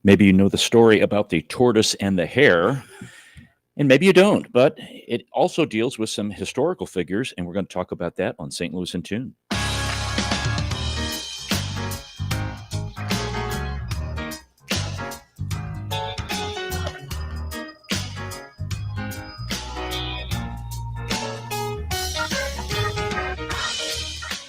Maybe you know the story about the tortoise and the hare, and maybe you don't, but it also deals with some historical figures, and we're going to talk about that on St. Louis in Tune.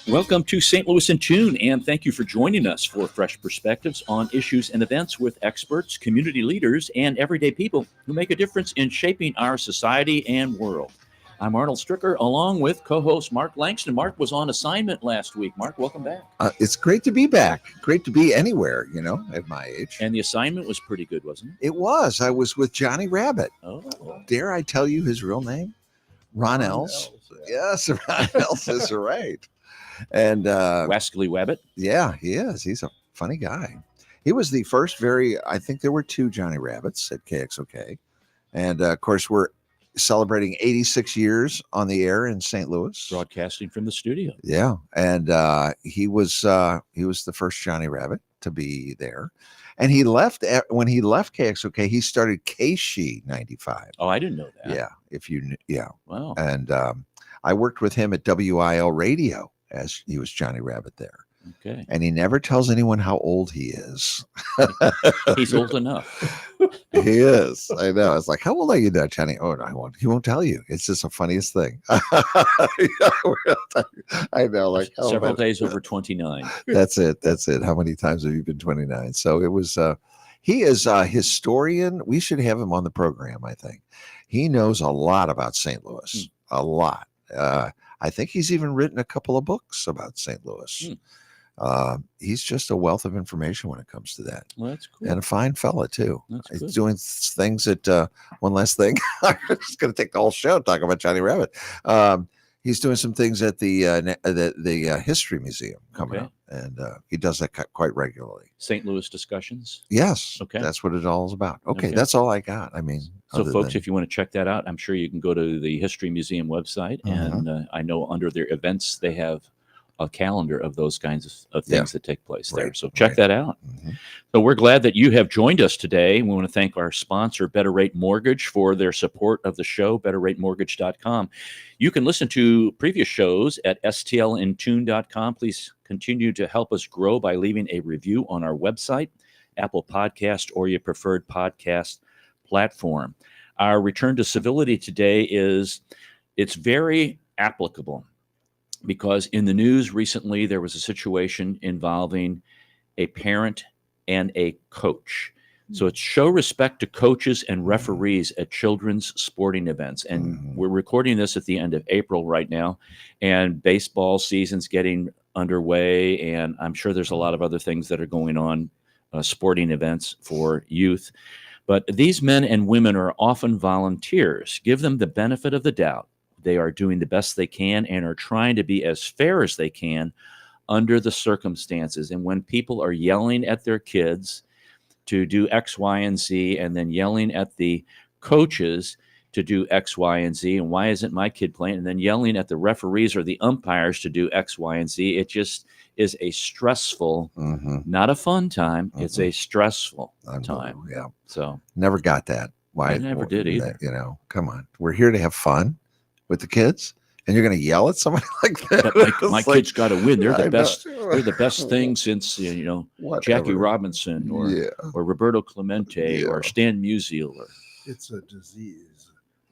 Welcome to St. Louis in Tune, and thank you for joining us for fresh perspectives on issues and events with experts, community leaders, and everyday people who make a difference in shaping our society and world. I'm Arnold Stricker, along with co-host Mark Langston. Mark was on assignment last week. Mark, welcome back. It's great to be back. Great to be anywhere, at my age. And the assignment was pretty good, wasn't it? It was. I was with Johnny Rabbit. Oh. Dare I tell you his real name? Ron Els. Yes, Ron Els is right. And Wascally Wabbit. Yeah, he is. He's a funny guy. He was the first I think there were two Johnny Rabbits at KXOK. And of course, we're celebrating 86 years on the air in St. Louis. Broadcasting from the studio. Yeah. And he was the first Johnny Rabbit to be there. And he left when he left KXOK, he started KSHE 95. Oh, I didn't know that. Yeah. If you knew, yeah. Wow. And I worked with him at WIL Radio as he was Johnny Rabbit there. Okay. And he never tells anyone how old he is. He's old enough. He is. I know. It's like, how old are you now, Johnny? Oh, no, he won't tell you. It's just the funniest thing. I know. Like several days over 29. That's it. How many times have you been 29? So it was, he is a historian. We should have him on the program, I think. He knows a lot about St. Louis, a lot. I think he's even written a couple of books about St. Louis. He's just a wealth of information when it comes to that. Well, that's cool. And a fine fella, too. That's He's doing things that, one last thing, I'm just going to take the whole show talking about Johnny Rabbit. He's doing some things at the History Museum coming up, and he does that quite regularly. St. Louis discussions? Yes. Okay. That's what it all is about. Okay. That's all I got. I mean, so folks, if you want to check that out, I'm sure you can go to the History Museum website, and I know under their events, they have a calendar of those kinds of things that take place there. So check that out. So we're glad that you have joined us today. We want to thank our sponsor, Better Rate Mortgage, for their support of the show, betterratemortgage.com. You can listen to previous shows at stlintune.com. Please continue to help us grow by leaving a review on our website, Apple Podcast, or your preferred podcast platform. Our return to civility today it's very applicable, because in the news recently, there was a situation involving a parent and a coach. So it's show respect to coaches and referees at children's sporting events. And we're recording this at the end of April right now, and baseball season's getting underway. And I'm sure there's a lot of other things that are going on, sporting events for youth. But these men and women are often volunteers. Give them the benefit of the doubt. They are doing the best they can and are trying to be as fair as they can under the circumstances. And when people are yelling at their kids to do X, Y, and Z, and then yelling at the coaches to do X, Y, and Z, and why isn't my kid playing? And then yelling at the referees or the umpires to do X, Y, and Z. It just is a stressful, not a fun time. It's a stressful time. Yeah. So never got that. Why? I never did either. Come on. We're here to have fun with the kids, and you're going to yell at somebody like that. But my kids got to win. They're the best. They're the best thing since Jackie Robinson or Roberto Clemente or Stan Musial. It's a disease.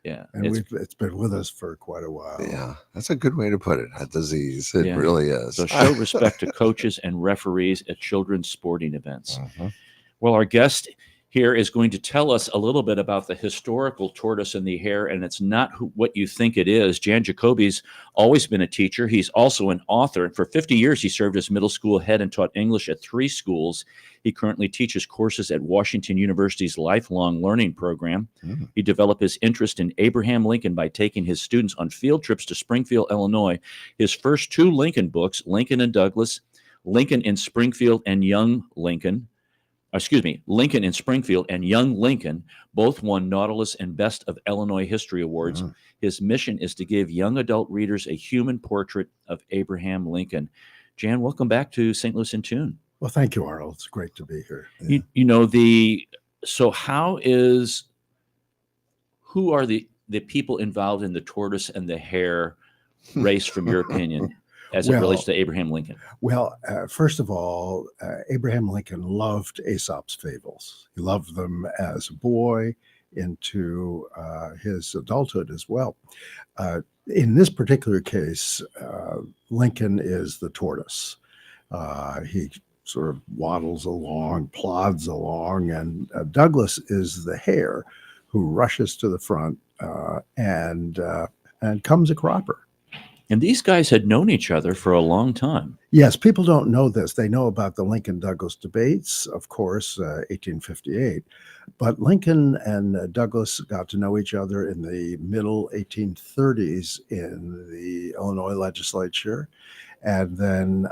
Yeah, and it's been with us for quite a while. Yeah, that's a good way to put it. A disease. It really is. So show respect to coaches and referees at children's sporting events. Well, our guest here is going to tell us a little bit about the historical tortoise and the hare, and it's not what you think it is. Jan Jacoby's always been a teacher. He's also an author. For 50 years, he served as middle school head and taught English at 3 schools. He currently teaches courses at Washington University's Lifelong Learning Program. He developed his interest in Abraham Lincoln by taking his students on field trips to Springfield, Illinois. His first 2 Lincoln books, Lincoln and Douglas, Lincoln in Springfield and Young Lincoln, Lincoln in Springfield and Young Lincoln, both won Nautilus and Best of Illinois History Awards. His mission is to give young adult readers a human portrait of Abraham Lincoln. Jan, welcome back to St. Louis in Tune. Well, thank you, Arnold. It's great to be here. You know, so who are the people involved in the tortoise and the hare race, from your opinion, as it Well, relates to Abraham Lincoln? Well, first of all, Abraham Lincoln loved Aesop's fables. He loved them as a boy into his adulthood as well. In this particular case, Lincoln is the tortoise. He sort of waddles along, plods along, and Douglas is the hare who rushes to the front and comes a cropper. And these guys had known each other for a long time. Yes, people don't know this. They know about the Lincoln-Douglas debates, of course, 1858. But Lincoln and Douglas got to know each other in the middle 1830s in the Illinois legislature. And then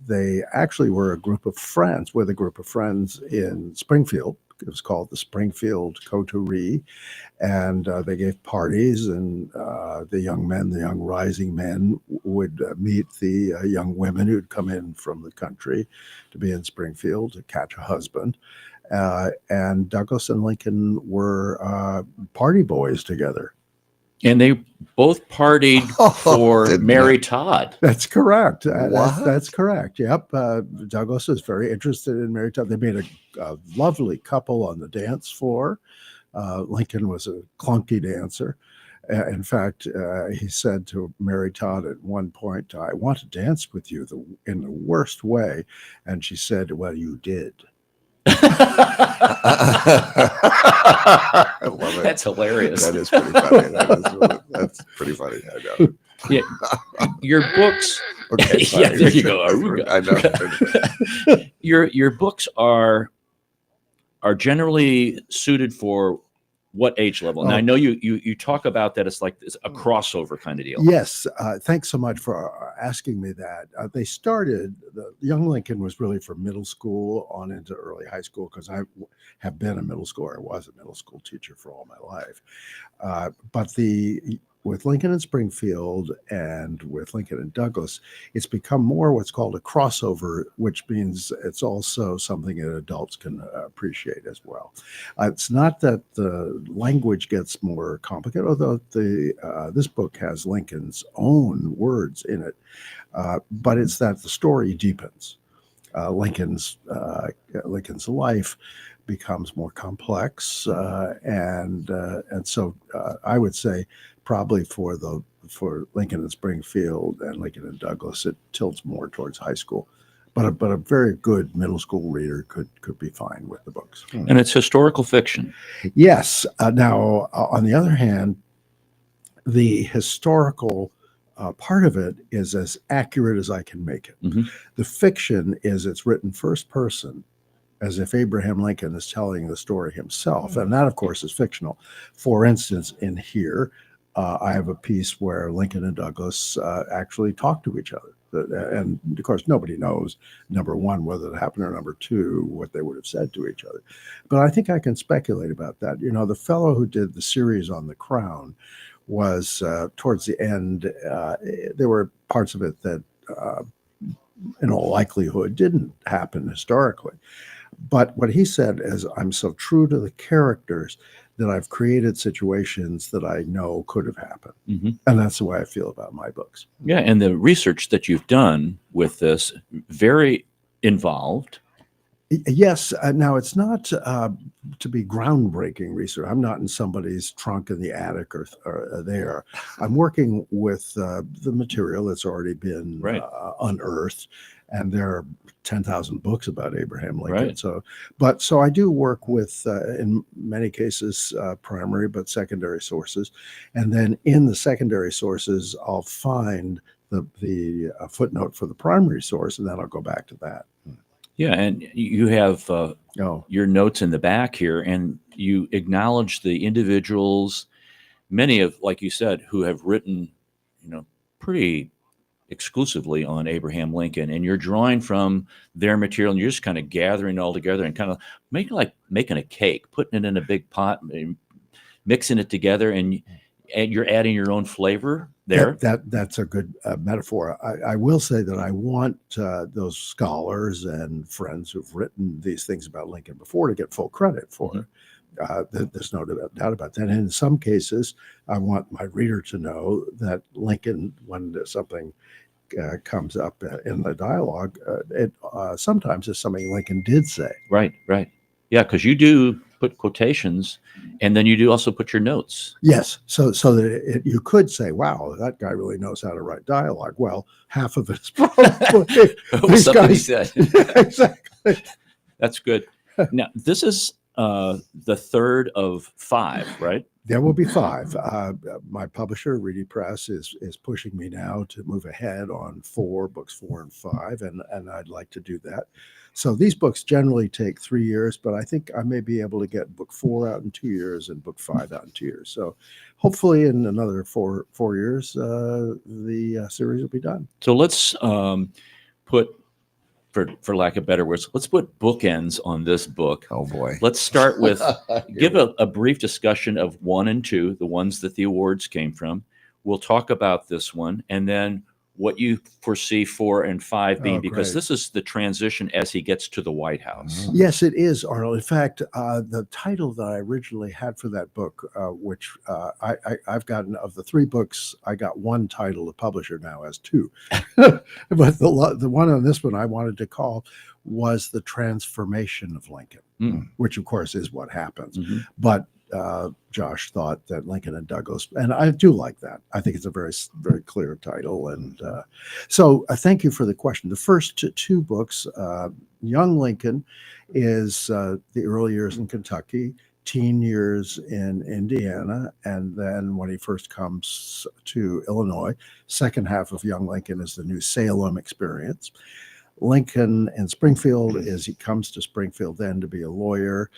they actually were a group of friends, with a group of friends in Springfield. It was called the Springfield Coterie, and they gave parties, and the young rising men would meet the young women who'd come in from the country to be in Springfield to catch a husband. And Douglas and Lincoln were party boys together. And they both partied for didn't Mary they? Todd. That's correct. What? That's correct. Yep. Douglas was very interested in Mary Todd. They made a lovely couple on the dance floor. Lincoln was a clunky dancer. In fact, he said to Mary Todd at one point, "I want to dance with you in the worst way." And she said, "Well, you did." I love it. That's hilarious. That is pretty funny. That's pretty funny. I know. Yeah. Your books. Okay, Yeah, sorry. there you go. Aruga. I know. Your books are generally suited for what age level? And I know you talk about that. It's like a crossover kind of deal. Yes. Thanks so much for asking me that. They started, the Young Lincoln was really for middle school on into early high school, because I have been a middle schooler. I was a middle school teacher for all my life. But with Lincoln and Springfield and with Lincoln and Douglas, it's become more what's called a crossover, which means it's also something that adults can appreciate as well. It's not that the language gets more complicated, although this book has Lincoln's own words in it, but it's that the story deepens. Lincoln's life becomes more complex, and so I would say probably for Lincoln and Springfield and Lincoln and Douglas, it tilts more towards high school, but a very good middle school reader could be fine with the books. And it's historical fiction. Yes. Now, on the other hand, the historical part of it is as accurate as I can make it. Mhm. The fiction is it's written first person, as if Abraham Lincoln is telling the story himself. And that, of course, is fictional. For instance, in here, I have a piece where Lincoln and Douglas actually talk to each other. And of course, nobody knows, number one, whether it happened, or number two, what they would have said to each other. But I think I can speculate about that. You know, the fellow who did the series on The Crown was towards the end, there were parts of it that in all likelihood didn't happen historically. But what he said is, I'm so true to the characters that I've created situations that I know could have happened. Mm-hmm. And that's the way I feel about my books. Yeah, and the research that you've done with this, very involved. Yes. Now, it's not to be groundbreaking research. I'm not in somebody's trunk in the attic or there. I'm working with the material that's already been Right. Unearthed. And there are 10,000 books about Abraham Lincoln. Right. So I do work with, in many cases, primary but secondary sources. And then in the secondary sources, I'll find the footnote for the primary source, and then I'll go back to that. Yeah, and you have Oh, your notes in the back here, and you acknowledge the individuals, many of, like you said, who have written, pretty exclusively on Abraham Lincoln, and you're drawing from their material, and you're just kind of gathering it all together and kind of making a cake, putting it in a big pot, and mixing it together, and you're adding your own flavor there. That's a good metaphor. I will say that I want those scholars and friends who've written these things about Lincoln before to get full credit for it. There's no doubt about that. And in some cases, I want my reader to know that Lincoln, when something comes up in the dialogue, it sometimes is something Lincoln did say. Right. Yeah, because you do put quotations, and then you do also put your notes. Yes, so that you could say, "Wow, that guy really knows how to write dialogue." Well, half of it is probably these Something he guys. said. Exactly. That's good. Now, this is the third of 5, right? There will be 5. My publisher, Reedy Press, is pushing me now to move ahead on books 4 and 5, and I'd like to do that. So these books generally take 3 years, but I think I may be able to get book 4 out in 2 years and book 5 out in 2 years. So hopefully in another 4 years, the series will be done. So let's put, for lack of better words, let's put bookends on this book. Oh boy. Let's start with give a brief discussion of 1 and 2, the ones that the awards came from. We'll talk about this one, and then what you foresee 4 and 5 being, because great. this is the transition as he gets to the White House. Yes, it is, Arnold. In fact, the title that I originally had for that book, which I've gotten, of the 3 books, I got 1 title. The publisher now has 2. But the one on this one I wanted to call was The Transformation of Lincoln, which of course is what happens. But Josh thought that Lincoln and Douglas, and I do like that. I think it's a very, very clear title. And so thank you for the question. The first 2 books, Young Lincoln is the early years in Kentucky, teen years in Indiana, and then when he first comes to Illinois, second half of Young Lincoln is the New Salem experience. Lincoln in Springfield is he comes to Springfield then to be a lawyer,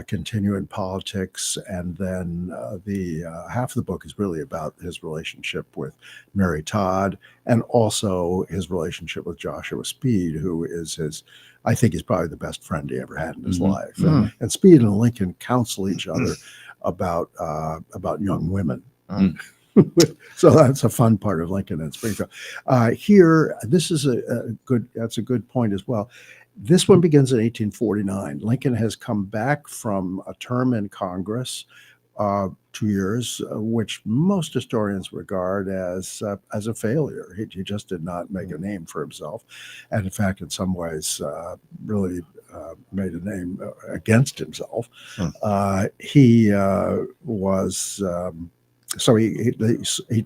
continue in politics, and then the half of the book is really about his relationship with Mary Todd, and also his relationship with Joshua Speed, who is I think he's probably the best friend he ever had in his life. And Speed and Lincoln counsel each other about young women. So that's a fun part of Lincoln and Springfield. Here, this is that's a good point as well. This one begins in 1849. Lincoln has come back from a term in Congress, 2 years, which most historians regard as a failure. He just did not make a name for himself, and in fact, in some ways, really made a name against himself. He was. So he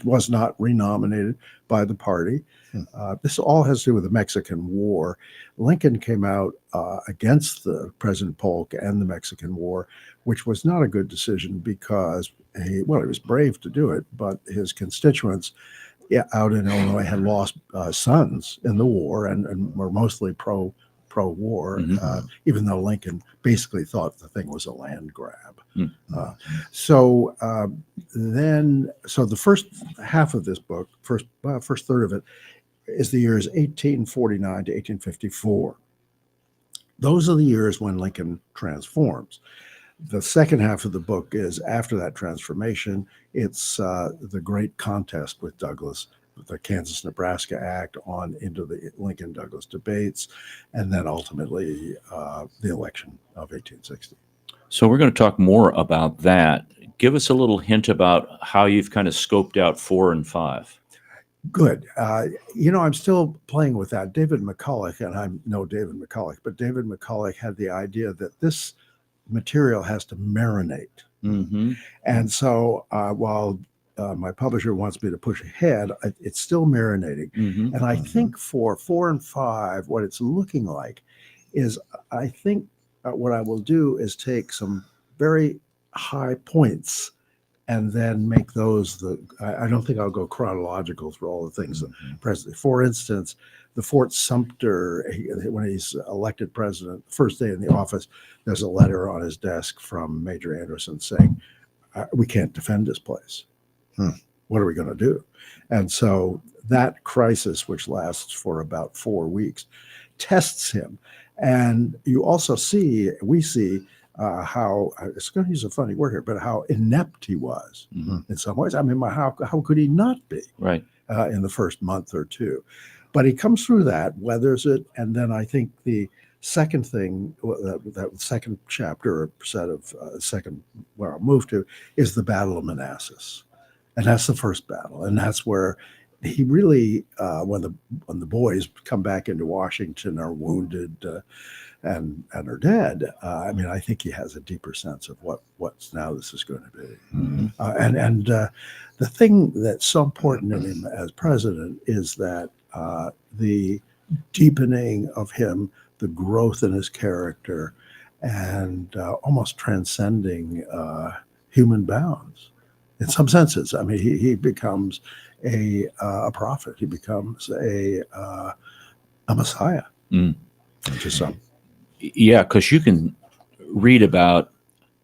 was not renominated by the party. This all has to do with the Mexican War. Lincoln came out against President Polk and the Mexican War, which was not a good decision because he was brave to do it, but his constituents out in Illinois had lost sons in the war and were mostly pro-war, even though Lincoln basically thought the thing was a land grab. So the first half of this book, first third of it, is the years 1849 to 1854. Those are the years when Lincoln transforms. The second half of the book is after that transformation. It's the great contest with Douglas, the Kansas-Nebraska Act, on into the Lincoln-Douglas debates, and then ultimately the election of 1860. So we're going to talk more about that. Give us a little hint about how you've kind of scoped out 4 and 5. Good. I'm still playing with that. David McCulloch, and I know David McCulloch, but David McCulloch had the idea that this material has to marinate. And so while my publisher wants me to push ahead, it's still marinating. And I think for 4 and 5, what it's looking like is, I think what I will do is take some very high points and then make those I don't think I'll go chronological through all the things presently. For instance, the Fort Sumter, when he's elected president, first day in the office, there's a letter on his desk from Major Anderson saying, we can't defend this place. What are we going to do? And so that crisis, which lasts for about 4 weeks, tests him. And you also we see how it's going to use a funny word here, but how inept he was Mhm. in some ways. I mean, how could he not be Right. in the first month or two? But he comes through that, weathers it, and then I think the second thing, that second chapter or set of second where I'll move to is the Battle of Manassas, and that's the first battle, and that's where he really, when the boys come back into Washington, are wounded and are dead. I mean, I think he has a deeper sense of what's now this is going to be. Mhm. And the thing that's so important in him as president is that the deepening of him, the growth in his character, and almost transcending human bounds. In some senses, I mean, he becomes a prophet. He becomes a messiah Mm. to some. Yeah, because you can read about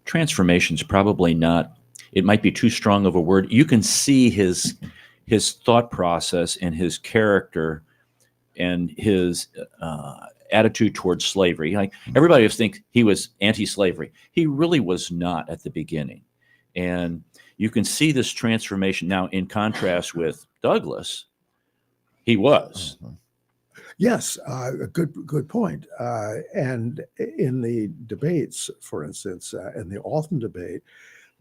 transformations, probably not, it might be too strong of a word. You can see his thought process and his character and his attitude towards slavery. Like everybody thinks he was anti-slavery. He really was not at the beginning. And you can see this transformation now in contrast with Douglas. He was. Yes, a good point. And in the debates, for instance, in the Alton debate,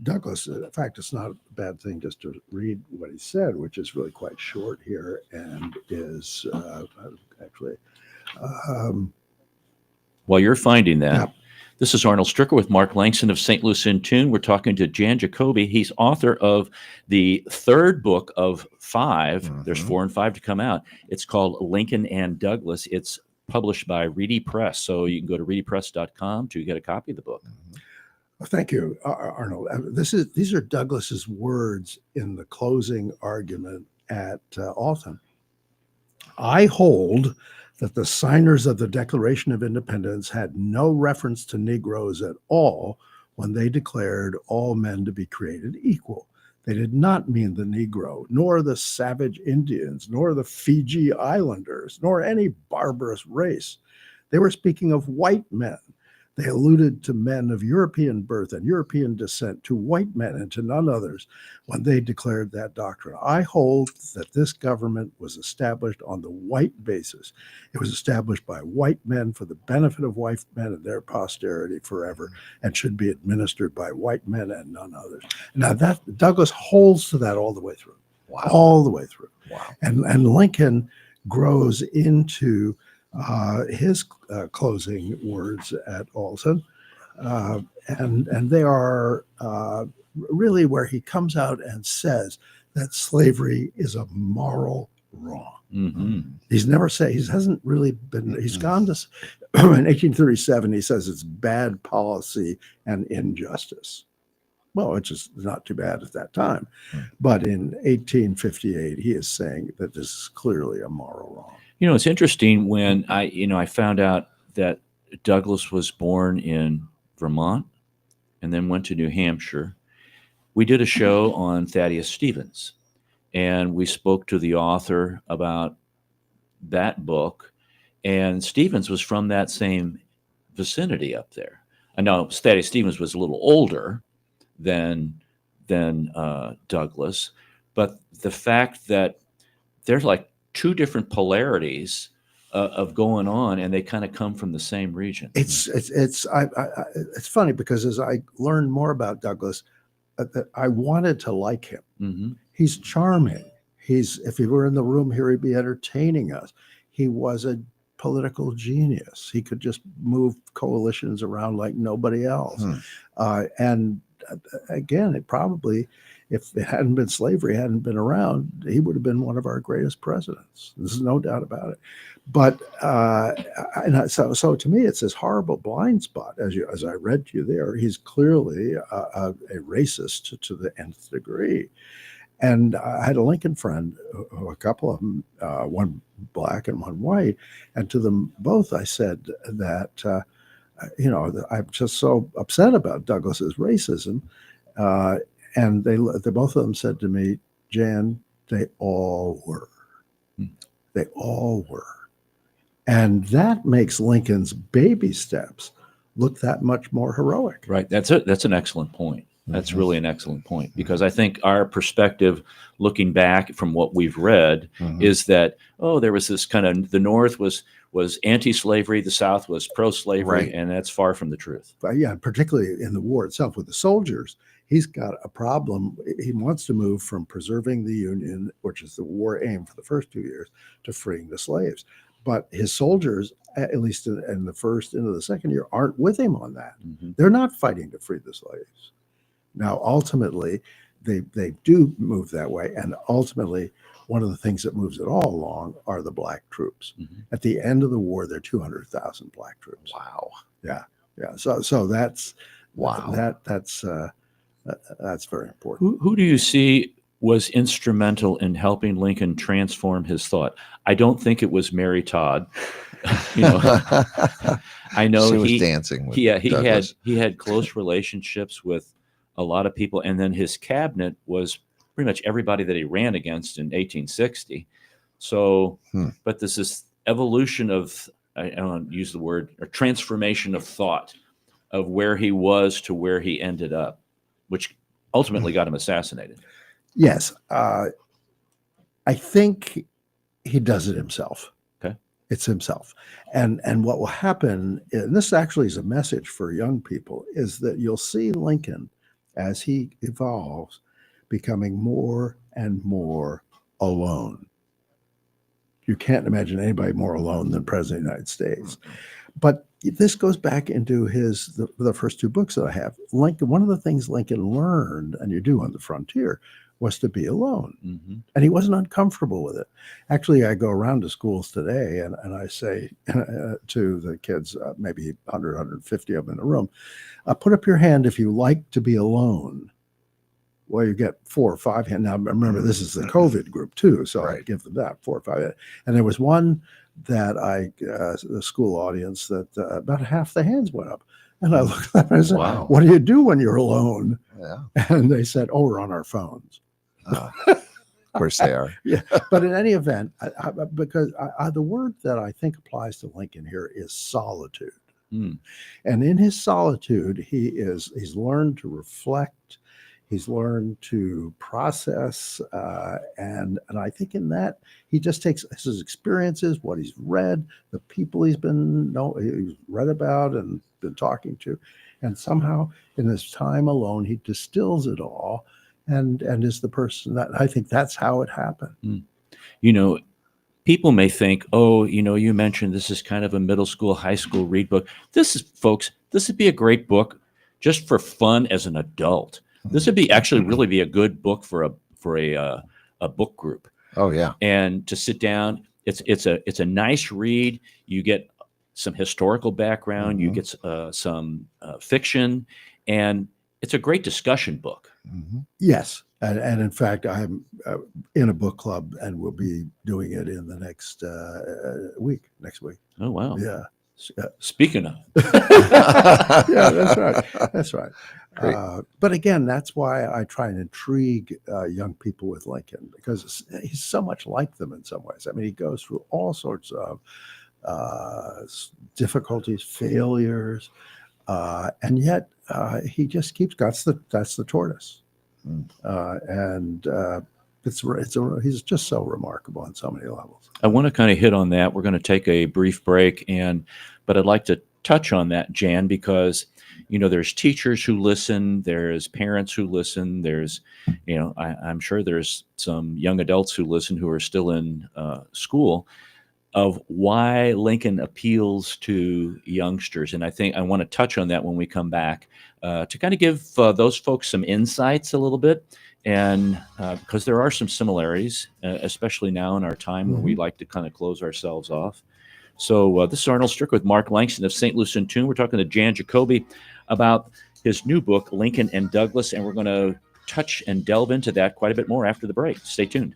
Douglas, in fact, it's not a bad thing just to read what he said, which is really quite short here and is actually. Um, While you're finding that, Yeah. this is Arnold Stricker with Mark Langston of St. Louis in Tune. We're talking to Jan Jacoby. He's author of the third book of 5. There's 4 and 5 to come out. It's called Lincoln and Douglas. It's published by Reedy Press. So you can go to reedypress.com to get a copy of the book. Well, thank you, Arnold. These are Douglas's words in the closing argument at Alton. I hold that the signers of the Declaration of Independence had no reference to Negroes at all when they declared all men to be created equal. They did not mean the Negro, nor the savage Indians, nor the Fiji Islanders, nor any barbarous race. They were speaking of white men. They alluded to men of European birth and European descent, to white men and to none others when they declared that doctrine. I hold that this government was established on the white basis. It was established by white men for the benefit of white men and their posterity forever, and should be administered by white men and none others. Now that Douglas holds to that all the way through. Wow. All the way through. Wow. And Lincoln grows into his closing words at Alton, and they are really where he comes out and says that slavery is a moral wrong. Mm-hmm. He's never said, he hasn't really been, he's gone to, in 1837, he says it's bad policy and injustice. Well, it's just not too bad at that time. But in 1858, he is saying that this is clearly a moral wrong. You know, it's interesting when I found out that Douglas was born in Vermont and then went to New Hampshire. We did a show on Thaddeus Stevens, and we spoke to the author about that book. And Stevens was from that same vicinity up there. I know Thaddeus Stevens was a little older than Douglas, but the fact that there's like 2 different polarities of going on, and they kind of come from the same region. It's funny because as I learned more about Douglas, I wanted to like him. Mm-hmm. He's charming. If he were in the room here, he'd be entertaining us. He was a political genius. He could just move coalitions around like nobody else. And again, it probably, if it hadn't been slavery, hadn't been around, he would have been one of our greatest presidents. There's no doubt about it. But so to me, it's this horrible blind spot. As I read to you there, he's clearly a racist to the nth degree. And I had a Lincoln friend, a couple of them, one black and one white, and to them both I said that, I'm just so upset about Douglas's racism. And they both of them said to me, Jan, they all were. They all were. And that makes Lincoln's baby steps look that much more heroic. Right. That's it. That's an excellent point. That's Mhm. really an excellent point, because I think our perspective, looking back from what we've read, Mhm. is that, oh, there was this kind of, the North was anti-slavery, the South was pro-slavery, Right. and that's far from the truth. But yeah, particularly in the war itself with the soldiers, he's got a problem. He wants to move from preserving the Union, which is the war aim for the first 2 years, to freeing the slaves. But his soldiers, at least in the first into the second year, aren't with him on that. Mhm. They're not fighting to free the slaves. Now, ultimately, they do move that way, and ultimately, one of the things that moves it all along are the black troops. Mhm. At the end of the war, there are 200,000 black troops. Wow. Yeah. So that's Wow. that's very important. Who do you see was instrumental in helping Lincoln transform his thought? I don't think it was Mary Todd. You know, I know she was dancing with he Douglas. had close relationships with a lot of people, and then his cabinet was pretty much everybody that he ran against in 1860. So, but there's this evolution of, I don't want to use the word, or transformation of thought, of where he was to where he ended up, which ultimately got him assassinated. Yes, I think he does it himself. Okay. It's himself, and what will happen, and this actually is a message for young people, is that you'll see Lincoln as he evolves, becoming more and more alone. You can't imagine anybody more alone than President of the United States. But this goes back into the first two books that I have. Lincoln, one of the things Lincoln learned, and you do on the frontier, was to be alone. Mm-hmm. And he wasn't uncomfortable with it. Actually, I go around to schools today and I say to the kids, maybe 100, 150 of them in the room, put up your hand if you like to be alone. Well, you get 4 or 5 hands. Now, remember, this is the COVID group too, so I give them that 4 or 5. And there was one that the school audience, that about half the hands went up. And I looked at them and I said, Wow. what do you do when you're alone? Yeah. And they said, oh, we're on our phones. Of course they are. Yeah. But in any event, because the word that I think applies to Lincoln here is solitude. Mm. And in his solitude, he's learned to reflect. He's learned to process, and I think in that he just takes his experiences, what he's read, the people he's read about and been talking to, and somehow in his time alone he distills it all, and is the person that I think that's how it happened. Mm. You know, people may think, oh, you mentioned this is kind of a middle school, high school read book. This would be a great book just for fun as an adult. This would really be a good book for a book group. Oh yeah. And to sit down, it's a nice read. You get some historical background, you get some fiction, and it's a great discussion book. Mm-hmm. Yes, and in fact, I'm in a book club, and we'll be doing it in the next week. Next week. Oh wow! Yeah. Speaking of, yeah, that's right. But again, that's why I try and intrigue young people with Lincoln, because he's so much like them in some ways. I mean, he goes through all sorts of difficulties, failures, and yet he just keeps. That's the tortoise, and he's just so remarkable on so many levels. I want to kind of hit on that. We're going to take a brief break, but I'd like to touch on that, Jan, because there's teachers who listen, there's parents who listen, there's I'm sure there's some young adults who listen who are still in school, of why Lincoln appeals to youngsters. And I think I want to touch on that when we come back, to kind of give those folks some insights a little bit. And because there are some similarities, especially now in our time where we like to kind of close ourselves off. So this is Arnold Strick with Mark Langston of St. Louis and Tune. We're talking to Jan Jacoby about his new book, Lincoln and Douglas, and we're going to touch and delve into that quite a bit more after the break. Stay tuned.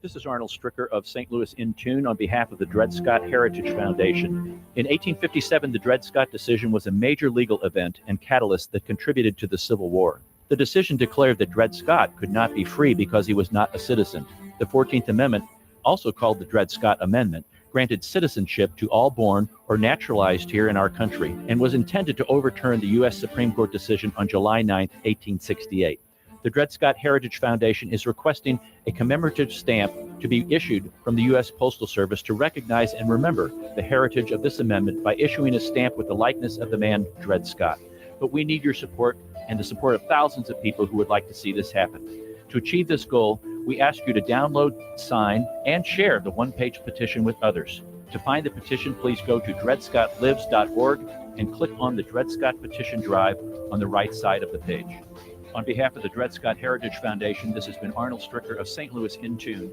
This is Arnold Stricker of St. Louis In Tune on behalf of the Dred Scott Heritage Foundation. In 1857, the Dred Scott decision was a major legal event and catalyst that contributed to the Civil War. The decision declared that Dred Scott could not be free because he was not a citizen. The 14th Amendment, also called the Dred Scott Amendment, granted citizenship to all born or naturalized here in our country and was intended to overturn the U.S. Supreme Court decision on July 9, 1868. The Dred Scott Heritage Foundation is requesting a commemorative stamp to be issued from the U.S. Postal Service to recognize and remember the heritage of this amendment by issuing a stamp with the likeness of the man Dred Scott. But we need your support and the support of thousands of people who would like to see this happen. To achieve this goal, we ask you to download, sign, and share the one-page petition with others. To find the petition, please go to dredscottlives.org and click on the Dred Scott Petition Drive on the right side of the page. On behalf of the Dred Scott Heritage Foundation, this has been Arnold Stricker of St. Louis In Tune.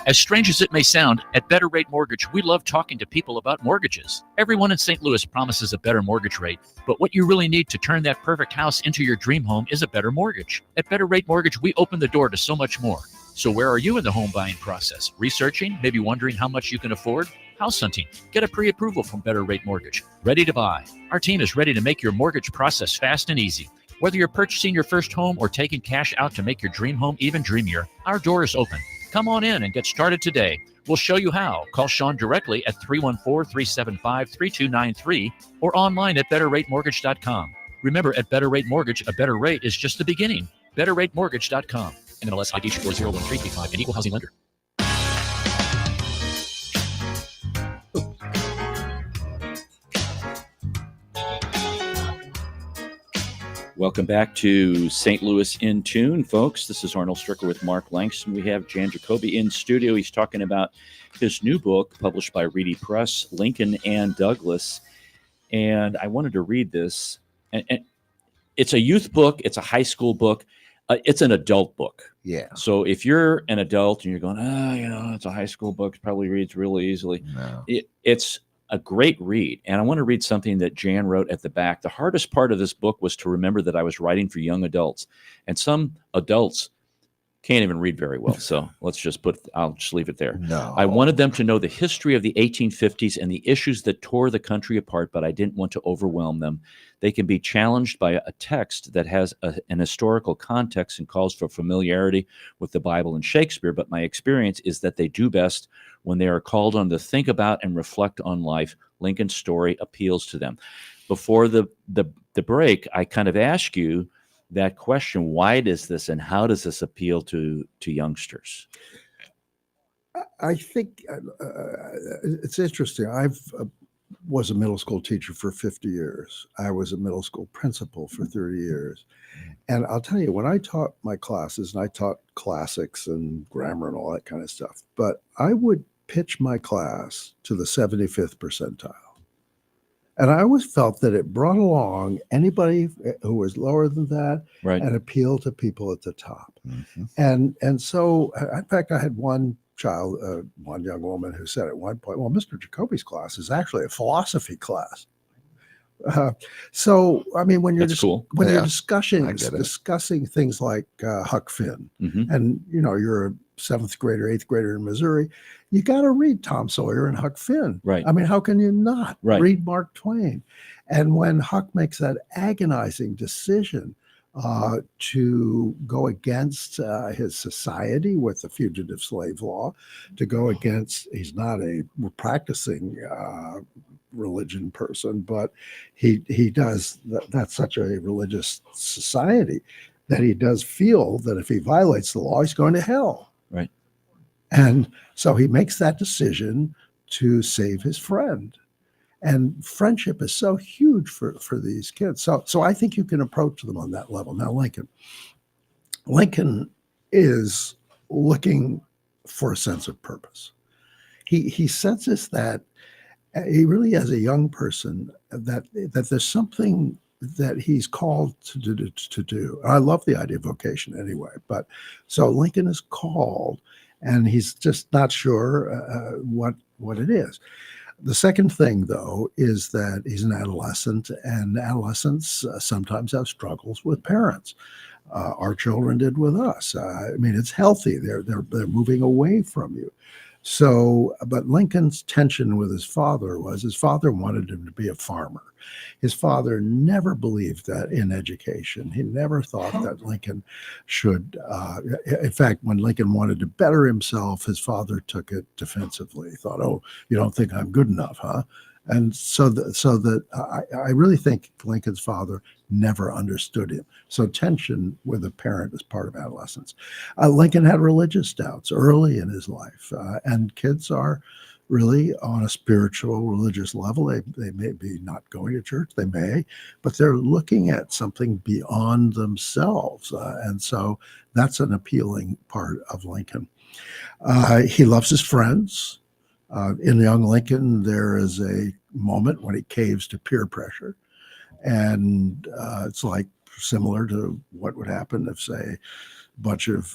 As strange as it may sound, at Better Rate Mortgage, we love talking to people about mortgages. Everyone in St. Louis promises a better mortgage rate, but what you really need to turn that perfect house into your dream home is a better mortgage. At Better Rate Mortgage, we open the door to so much more. So where are you in the home buying process? Researching? Maybe wondering how much you can afford? House hunting? Get a pre-approval from Better Rate Mortgage. Ready to buy? Our team is ready to make your mortgage process fast and easy. Whether you're purchasing your first home or taking cash out to make your dream home even dreamier, our door is open. Come on in and get started today. We'll show you how. Call Sean directly at 314-375-3293 or online at betterratemortgage.com. Remember, at Better Rate Mortgage, a better rate is just the beginning. betterratemortgage.com. NMLS ID 401335, an equal housing lender. Welcome back to St. Louis In Tune, folks. This is Arnold Stricker with Mark Langston. We have Jan Jacoby in studio. He's talking about his new book published by Reedy Press, Lincoln and Douglas. And I wanted to read this. And it's a youth book. It's a high school book. It's an adult book. Yeah. So if you're an adult and you're going, it's a high school book, it probably reads really easily. No. It's a great read. And I want to read something that Jan wrote at the back. The hardest part of this book was to remember that I was writing for young adults. And some adults can't even read very well. So I'll just leave it there. No. I wanted them to know the history of the 1850s and the issues that tore the country apart, but I didn't want to overwhelm them. They can be challenged by a text that has an historical context and calls for familiarity with the Bible and Shakespeare, but my experience is that they do best when they are called on to think about and reflect on life. Lincoln's story appeals to them. Before the break, I kind of ask you that question: why does this, and how does this appeal to youngsters? I think it's interesting. I've was a middle school teacher for 50 years. I was a middle school principal for 30 years. And I'll tell you, when I taught my classes, and I taught classics and grammar and all that kind of stuff, but I would pitch my class to the 75th percentile. And I always felt that it brought along anybody who was lower than that, Right. and appealed to people at the top. Mhm. And so, in fact, I had one young woman who said at one point, well, Mr. Jacoby's class is actually a philosophy class. So, I mean, when you're That's cool. when Yeah, you're discussing things like Huck Finn, Mhm. and you're a 7th grader, 8th grader in Missouri, you got to read Tom Sawyer and Huck Finn. Right. I mean, how can you not Right. read Mark Twain? And when Huck makes that agonizing decision to go against his society with the fugitive slave law, to go against, he's not a practicing religion person, but he does, that's such a religious society that he does feel that if he violates the law, he's going to hell. Right. And so he makes that decision to save his friend. And friendship is so huge for these kids. So I think you can approach them on that level. Now, Lincoln is looking for a sense of purpose. He senses that he really, as a young person, that there's something that he's called to do. I love the idea of vocation anyway. But so Lincoln is called, and he's just not sure what it is. The second thing, though, is that he's an adolescent, and adolescents sometimes have struggles with parents. our children did with us. I mean, it's healthy. They're moving away from you. So, but Lincoln's tension with his father was his father wanted him to be a farmer. His father never believed that in education. He never thought that Lincoln should. In fact, when Lincoln wanted to better himself, his father took it defensively. He thought, "Oh, you don't think I'm good enough, huh?" And I really think Lincoln's father never understood him. So tension with a parent is part of adolescence. Lincoln had religious doubts early in his life, and kids are really on a spiritual, religious level. They may be not going to church, they may, but they're looking at something beyond themselves, and so that's an appealing part of Lincoln. He loves his friends. In young Lincoln, there is a moment when he caves to peer pressure. And it's like similar to what would happen if, say, a bunch of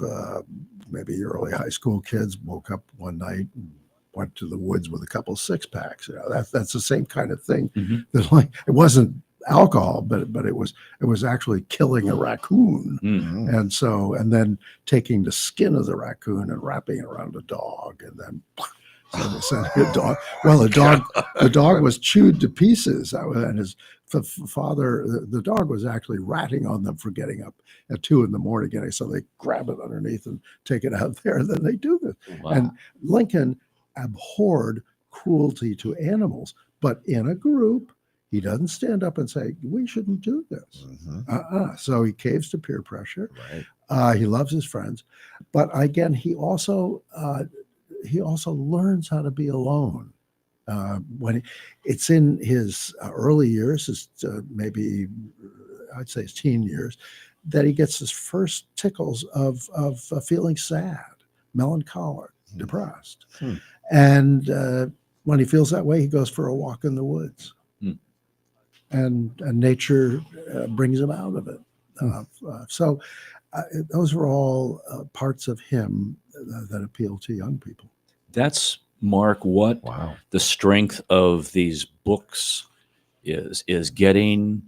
maybe early high school kids woke up one night and went to the woods with a couple of six packs. That's the same kind of thing. That, like, it wasn't alcohol, but it was actually killing a raccoon. And then taking the skin of the raccoon and wrapping it around a dog, and then sending a dog. Well, the dog was chewed to pieces, and his father, the dog was actually ratting on them for getting up at 2 a.m. So they grab it underneath and take it out there, and then they do this. Wow. And Lincoln abhorred cruelty to animals, but in a group, he doesn't stand up and say, "We shouldn't do this." So he caves to peer pressure. Right. He loves his friends, but again, he also learns how to be alone. When it's in his early years, maybe I'd say his teen years, that he gets his first tickles of feeling sad, melancholic, depressed. And when he feels that way, he goes for a walk in the woods. And nature brings him out of it. So those are all parts of him that appeal to young people. That's, Mark, what Wow. the strength of these books is getting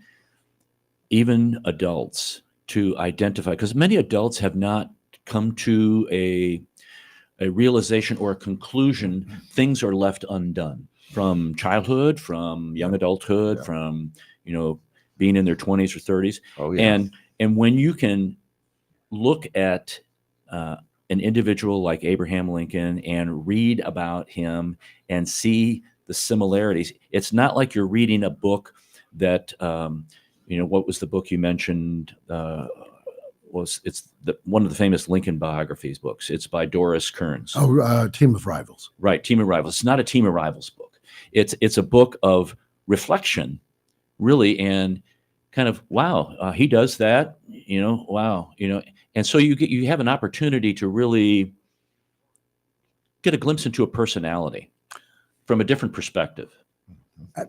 even adults to identify, because many adults have not come to a realization or a conclusion. Things are left undone from childhood, from young adulthood, Yeah. from being in their 20s or 30s. Oh, yeah. And when you can look at an individual like Abraham Lincoln and read about him and see the similarities, it's not like you're reading a book that what was the book you mentioned? It's one of the famous Lincoln biographies books. It's by Doris Kearns. Team of Rivals. Right, Team of Rivals. It's not a Team of Rivals book. It's a book of reflection, really, and kind of, wow, he does that, wow, and so you have an opportunity to really get a glimpse into a personality from a different perspective.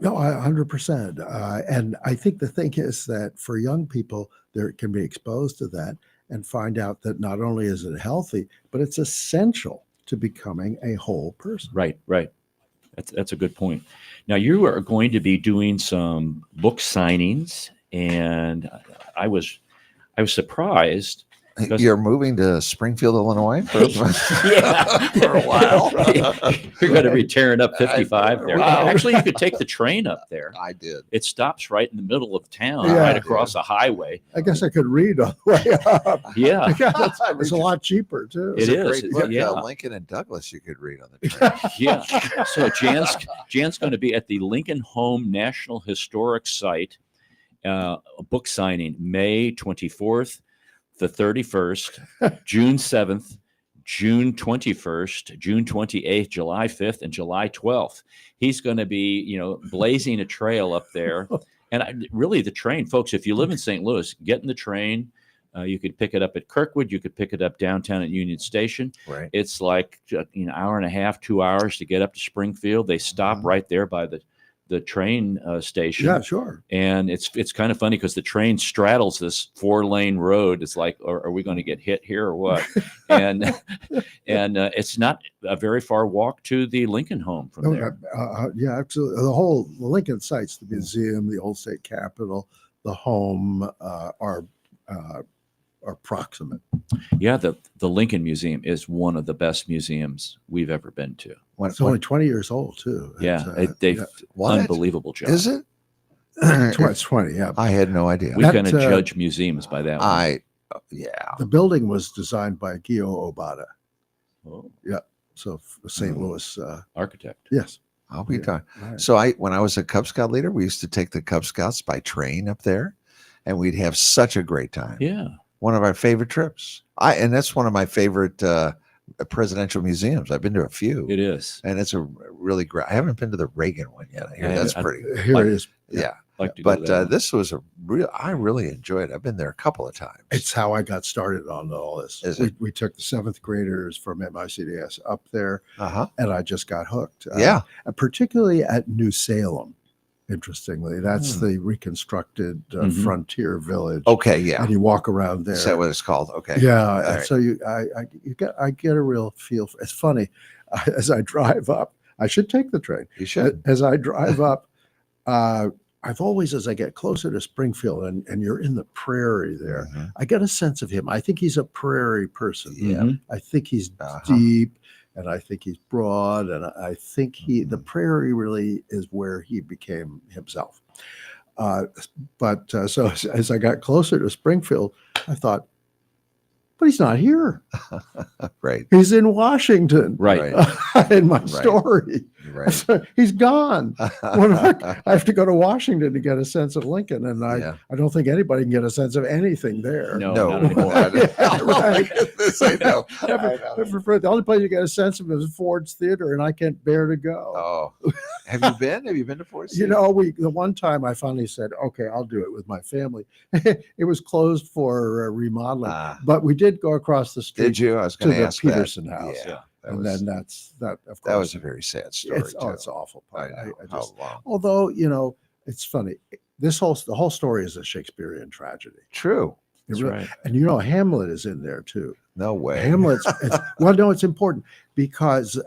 No, 100%. And I think the thing is that for young people, they can be exposed to that and find out that not only is it healthy, but it's essential to becoming a whole person. Right. That's a good point. Now, you are going to be doing some book signings, and I was surprised. You're moving to Springfield, Illinois for Yeah. for a while. You're going to be tearing up 55 there. Wow. Actually, you could take the train up there. I did. It stops right in the middle of town, Yeah. right across a highway. I guess I could read on the way up. Yeah, It's a lot cheaper, too. It It's a is. great book, Yeah. Lincoln and Douglas. You could read on the train. yeah. So Jan's going to be at the Lincoln Home National Historic Site, a book signing May 24th, the 31st, June 7th, June 21st, June 28th, July 5th, and July 12th. He's going to be, blazing a trail up there. And really, the train, folks, if you live in St. Louis, get in the train. You could pick it up at Kirkwood. You could pick it up downtown at Union Station. Right. It's like an hour and a half, 2 hours to get up to Springfield. They stop right there by the train station. Yeah, sure. And it's kind of funny because the train straddles this 4-lane road. It's like, are we going to get hit here or what? and it's not a very far walk to the Lincoln home from there. Yeah, absolutely. The Lincoln sites, the museum, the old state capitol, the home are are proximate. Yeah, the Lincoln Museum is one of the best museums we've ever been to. It's only 20 years old too. Yeah, It's, they've What? unbelievable job. Is it? it's 20. Yeah. I had no idea. We That, kind of judge museums by that one. Yeah. The building was designed by Gio Obata. Oh, So St. Mhm. Louis. architect. Yes. I'll be Yeah. darned. Right. So when I was a Cub Scout leader, we used to take the Cub Scouts by train up there, and we'd have such a great time. Yeah. One of our favorite trips. And that's one of my favorite presidential museums. I've been to a few, It is. and it's a really great. I haven't been to the Reagan one yet. I hear I that's haven't. pretty. Here it is. Yeah, Like to go to but that one. this was a real. I really enjoyed it. I've been there a couple of times. It's how I got started on all this. Is We took the 7th graders from MICDS up there, Uh-huh. and I just got hooked. Yeah. Particularly at New Salem. Interestingly, that's Hmm. the reconstructed Mhm. frontier village. Okay. Yeah. And you walk around there. Is that what it's called? Okay. Yeah, and right. so I get a real feel. It's funny as I drive up. I should take the train. You should. As I drive up, I've always, as I get closer to Springfield, and you're in the prairie there, Mhm. I get a sense of him. I think he's a prairie person. Yeah. Mhm. I think he's Uh-huh. deep, and I think he's broad, and I think the Mhm. prairie really is where he became himself. So as I got closer to Springfield, I thought, but he's not here. Right. He's in Washington. Right. In my Right. story, Right. he's gone. When I have to go to Washington to get a sense of Lincoln, and Yeah. I don't think anybody can get a sense of anything there. No, No. not anymore. Yeah, right. I know. The only place you get a sense of is Ford's Theater, and I can't bear to go. Oh, have you been? Have you been to Fort You Stewart? know, the one time I finally said, "Okay, I'll do it with my family." It was closed for remodeling, Ah, but we did go across the street did you? I was to going to the ask Peterson that. house, Yeah, that and was, then that. Of course, that was a very sad story. it's, too. it's awful. I But know. I just, How long? although it's funny. The whole story is a Shakespearean tragedy. True. It That's really- right. And Hamlet is in there too. No way. Hamlet's well, no, it's important because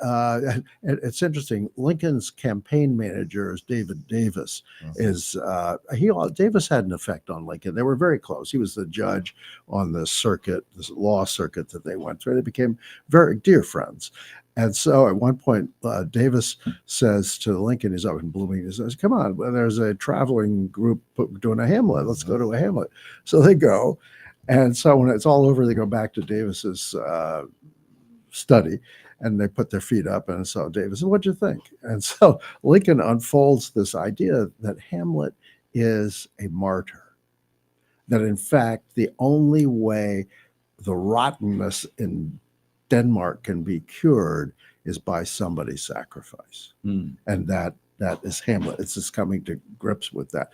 it's interesting. Lincoln's campaign manager is David Davis. Mhm. Davis had an effect on Lincoln. They were very close. He was the judge on the circuit, this law circuit that they went through. They became very dear friends. And so at one point, Davis says to Lincoln, he's up in Bloomington, he says, "Come on, there's a traveling group doing a Hamlet. Let's go to a Hamlet." So they go. And so when it's all over, they go back to Davis's study, and they put their feet up. And so Davis said, "What'd you think?" And so Lincoln unfolds this idea that Hamlet is a martyr, that in fact, the only way the rottenness in Denmark can be cured is by somebody's sacrifice. Mm. And that is Hamlet. It's just coming to grips with that.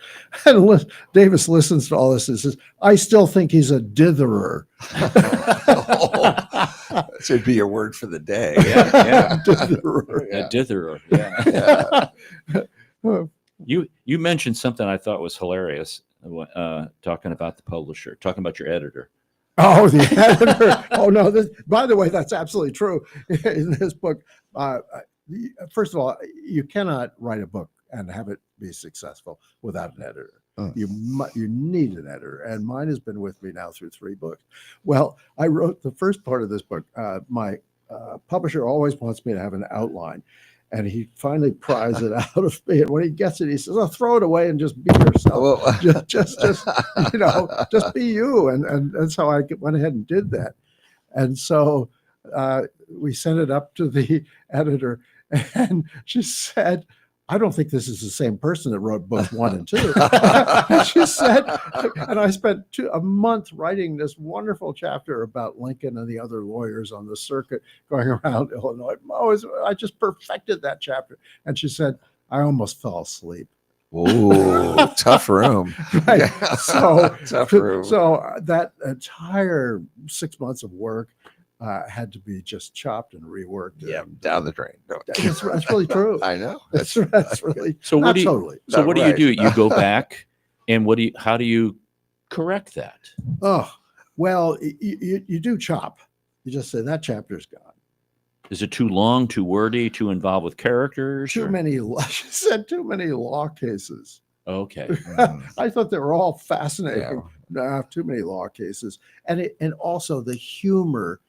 And Davis listens to all this and says, "I still think he's a ditherer." That should be your word for the day. Yeah. Ditherer. A ditherer. Yeah. Yeah. You mentioned something I thought was hilarious. Talking about the publisher, talking about your editor. Oh, the editor. Oh, no. By the way, that's absolutely true. In this book, first of all, you cannot write a book and have it be successful without an editor. You need an editor, and mine has been with me now through 3 books. Well, I wrote the first part of this book. My publisher always wants me to have an outline, and he finally pries it out of me. And when he gets it, he says, "Oh, throw it away and just be yourself. Well, just just be you." And so I went ahead and did that. And so we sent it up to the editor, and she said, "I don't think this is the same person that wrote books 1 and 2. And she said, and I spent a month writing this wonderful chapter about Lincoln and the other lawyers on the circuit going around Illinois. I just perfected that chapter. And she said, "I almost fell asleep." Ooh, tough room. Right. Yeah. So, Tough room. so that entire 6 months of work had to be just chopped and reworked. Yeah, and, down the drain. No. that's really true. I know. That's really So what not do you? totally. So Not what do right. you do? You go back, and how do you correct that? Oh, well, you do chop. You just say that chapter's gone. Is it too long, too wordy, too involved with characters? Too or- many. She said too many law cases. Okay. I thought they were all fascinating. Not too many law cases, and also the humor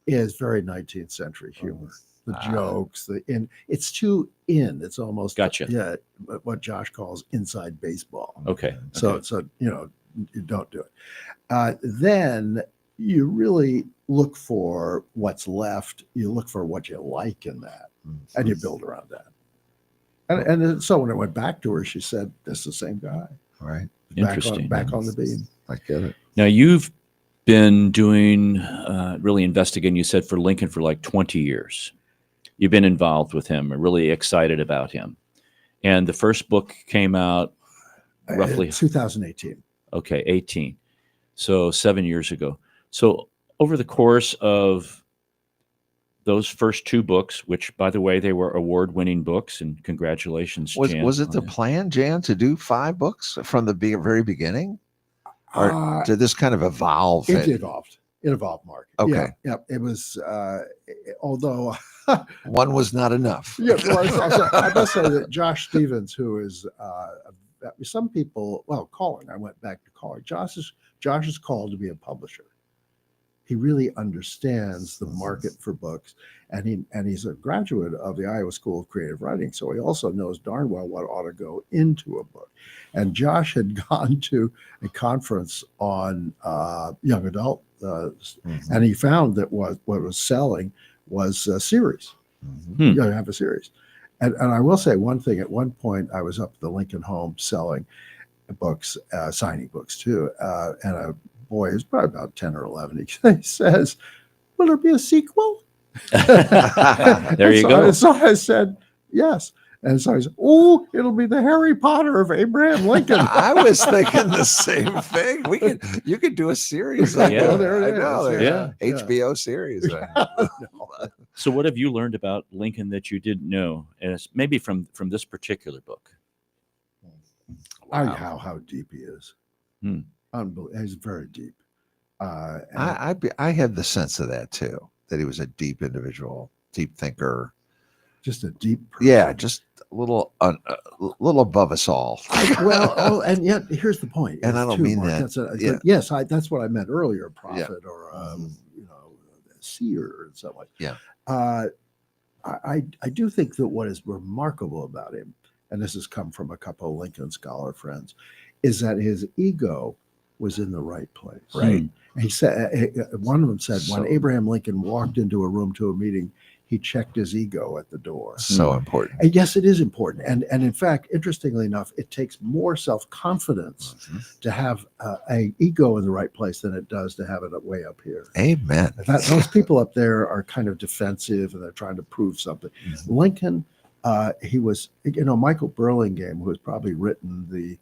is very 19th century humor. The jokes, it's too in. It's almost Gotcha. Yeah, what Josh calls inside baseball. Okay. So you don't do it. Then you really look for what's left. You look for what you like in that, and you build around that. And so when I went back to her, she said, "This is the same guy." Right. Interesting. Back on the beam. I get it. Now you've been doing really investigating. You said for Lincoln for like 20 years. You've been involved with him, really excited about him. And the first book came out roughly 2018. Okay, 18. So 7 years ago. So over the course of those first two books, which by the way, they were award-winning books, and congratulations, Jan. Was it the plan, Jan, to do 5 books from the very beginning? Or did this kind of evolve? It evolved. It evolved, Mark. Okay. Yeah. It was, although one was not enough. Yeah, well, I must say that Josh Stevens, who is some people, Colin, I went back to Colin. Josh is called to be a publisher. He really understands the market for books, and he's a graduate of the Iowa School of Creative Writing, so he also knows darn well what ought to go into a book. And Josh had gone to a conference on young adult, and he found that what was selling was a series. You gotta have a series. And I will say one thing. At one point, I was up at the Lincoln home selling books, signing books too, and a boy who's probably about 10 or 11, he says, "Will there be a sequel?" There you go. So I said, "Yes." And so he said, "Oh, it'll be the Harry Potter of Abraham Lincoln." I was thinking the same thing. You could do a series. Yeah. Well, there it I know. is. Yeah. HBO series. So what have you learned about Lincoln that you didn't know? And it's maybe from this particular book. How deep he is. Hmm. Unbelievable. He's very deep. I had the sense of that too, that he was a deep individual, deep thinker. Just a deep person. Yeah, just a little above us all. And yet here's the point. And I don't mean that. Yes, that's what I meant earlier. A prophet or a seer and something like. Yeah. I do think that what is remarkable about him, and this has come from a couple of Lincoln scholar friends, is that his ego was in the right place. Right. He said, one of them said, when Abraham Lincoln walked into a room to a meeting, he checked his ego at the door. So important. And yes, it is important. And in fact, interestingly enough, it takes more self-confidence to have an ego in the right place than it does to have it way up here. Amen. Those people up there are kind of defensive and they're trying to prove something. Lincoln, he was, Michael Burlingame, who has probably written the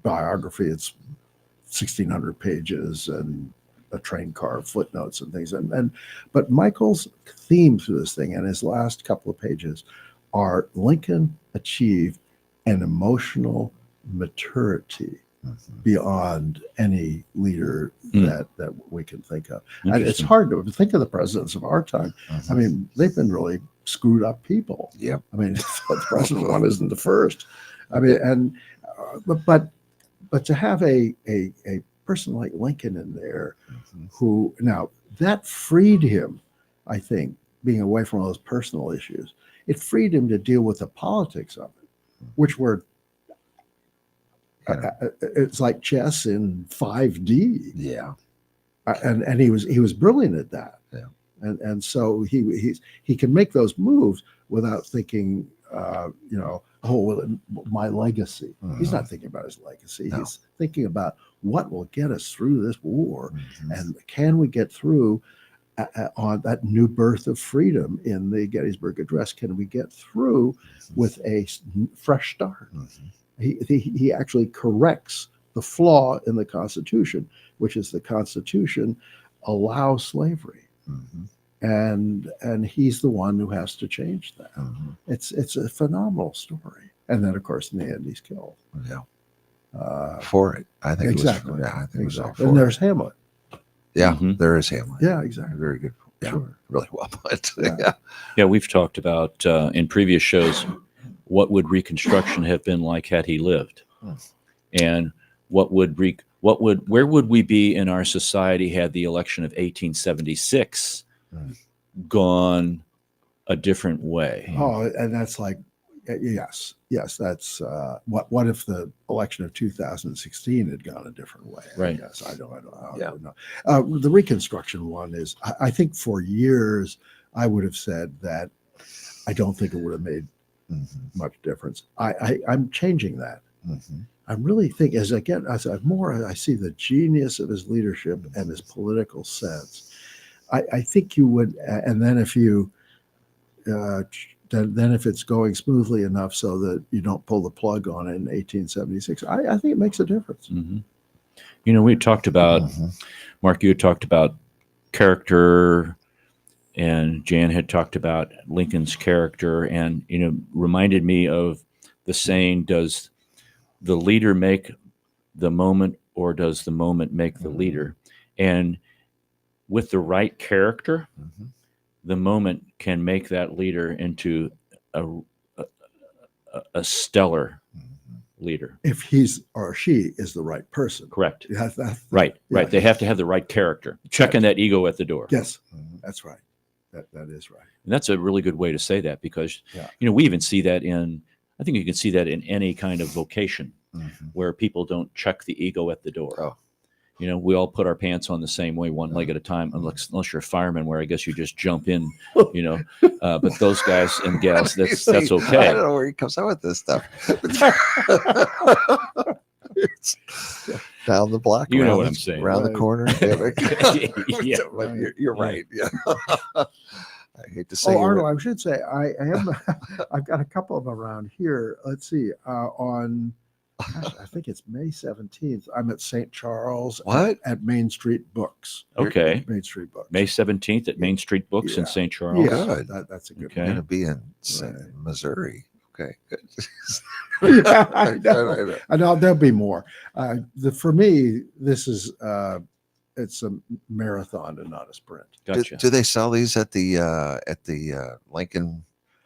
biography. It's 1,600 pages and a train car, footnotes and things. But Michael's theme through this thing and his last couple of pages are Lincoln achieved an emotional maturity beyond any leader that we can think of. And it's hard to think of the presidents of our time. I mean, they've been really screwed up people. Yep. I mean, the president one isn't the first. I mean, but to have a person like Lincoln in there, who now that freed him, I think, being away from all those personal issues, it freed him to deal with the politics of it, which were it's like chess in 5D. Yeah. And he was brilliant at that. Yeah. And so he can make those moves without thinking, my legacy. He's not thinking about his legacy. No. He's thinking about what will get us through this war, and can we get through on that new birth of freedom in the Gettysburg Address? Can we get through with a fresh start? He actually corrects the flaw in the Constitution, which is the Constitution allows slavery. And he's the one who has to change that. It's a phenomenal story. And then, of course, in the end, he's killed. Yeah. For it, I think. Exactly. I think it was all for and it. there's Hamlet. Yeah, there is Hamlet. Yeah, exactly. Very good. Yeah, Sure. really well put. Yeah. Yeah, we've talked about in previous shows what would Reconstruction have been like had he lived? Hmm. And where would we be in our society had the election of 1876 Hmm. gone a different way? Oh, and that's like, yes, that's what if the election of 2016 had gone a different way? Right. Yes, I don't Yeah. know. The Reconstruction one is, I think for years I would have said that I don't think it would have made much difference. I'm changing that. Mhm. I really think as I see the genius of his leadership and his political sense, I think you would, and then if you, then if it's going smoothly enough so that you don't pull the plug on it in 1876, I think it makes a difference. Mhm. You know, we talked about, Mhm. Mark, you had talked about character, and Jan had talked about Lincoln's character, and, you know, reminded me of the saying, does the leader make the moment, or does the moment make the leader? And with the right character, Mhm. the moment can make that leader into a stellar Mhm. leader. If he's or she is the right person. Correct. That's Right. yeah. Right. They have to have the right character. Checking that ego at the door. Yes, Mhm. that's right. That is right. And that's a really good way to say that, because, Yeah. you know, we even see that I think you can see that in any kind of vocation Mhm. where people don't check the ego at the door. Oh. You know, we all put our pants on the same way, one leg at a time, unless you're a fireman, where I guess you just jump in, you know. But those guys and gals, that's I okay. don't know where he comes up with this stuff. It's down the block. You know around what the- I'm saying. Around the Right. corner. Yeah. But you're right. Yeah. I hate to say Oh, it. Arnold, I should say I am. I've got a couple of them around here. Let's see. On, gosh, I think it's May 17th. I'm at St. Charles. What? At Main Street Books. Okay. Main Street Books. May 17th at Main Street Books in Yeah. St. Charles. Yeah, Good. that's a good Okay. I'm going to be in Right. Missouri. Okay. Good. one. Yeah, I know. I know there'll be more. For me, this is it's a marathon and not a sprint. Gotcha. Do they sell these at the Lincoln